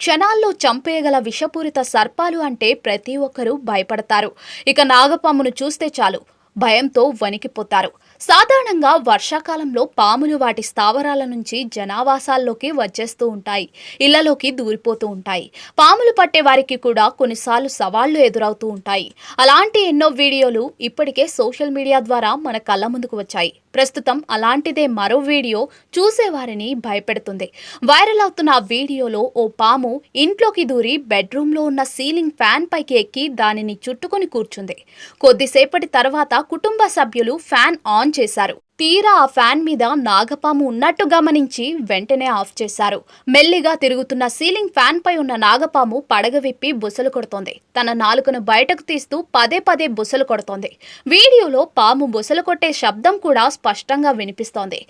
క్షణాల్లో చంపేయగల విషపూరిత సర్పాలు అంటే ప్రతి ఒక్కరూ భయపడతారు. ఇక నాగపామును చూస్తే చాలు భయంతో వణికిపోతారు. సాధారణంగా వర్షాకాలంలో పాములు వాటి స్థావరాల నుంచి జనావాసాల్లోకి వచ్చేస్తూ ఉంటాయి, ఇళ్లలోకి దూరిపోతూ ఉంటాయి. పాములు పట్టే వారికి కూడా కొన్నిసార్లు సవాళ్లు ఎదురవుతూ ఉంటాయి. అలాంటి ఎన్నో వీడియోలు ఇప్పటికే సోషల్ మీడియా ద్వారా మన కళ్ళ ముందుకు వచ్చాయి. ప్రస్తుతం అలాంటిదే మరో వీడియో చూసేవారిని భయపెడుతుంది. వైరల్ అవుతున్న ఆ వీడియోలో ఓ పాము ఇంట్లోకి దూరి బెడ్రూమ్లో ఉన్న సీలింగ్ ఫ్యాన్ పైకి ఎక్కి దానిని చుట్టుకొని కూర్చుంది. కొద్దిసేపటి తర్వాత కుటుంబ సభ్యులు ఫ్యాన్ ఆన్ చేశారు. తీరా ఆ ఫ్యాన్ మీద నాగపాము ఉన్నట్టు గమనించి వెంటనే ఆఫ్ చేశారు. మెల్లిగా తిరుగుతున్న సీలింగ్ ఫ్యాన్ పై ఉన్న నాగపాము పడగ విప్పి బుసలు కొడుతోంది. తన నాలుకను బయటకు తీస్తూ పదే పదే బుసలు కొడుతోంది. వీడియోలో పాము బుసలు కొట్టే శబ్దం కూడా స్పష్టంగా వినిపిస్తోంది.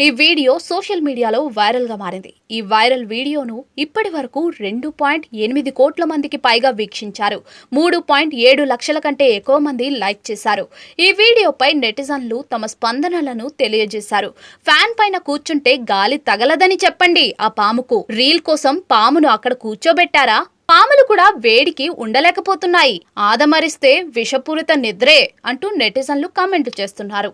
ఈ వీడియో సోషల్ మీడియాలో వైరల్ గా మారింది. ఈ వైరల్ వీడియోను ఇప్పటి వరకు 2.8 కోట్ల మందికి పైగా వీక్షించారు. 3.7 లక్షల కంటే ఎక్కువ మంది లైక్ చేశారు. ఈ వీడియోపై నెటిజన్లు తమ స్పందనలను తెలియజేశారు. ఫ్యాన్ పైన కూర్చుంటే గాలి తగలదని చెప్పండి ఆ పాముకు. రీల్ కోసం పామును అక్కడ కూర్చోబెట్టారా? పాములు కూడా వేడికి ఉండలేకపోతున్నాయి. ఆదమరిస్తే విషపూరిత నిద్రే అంటూ నెటిజన్లు కామెంట్లు చేస్తున్నారు.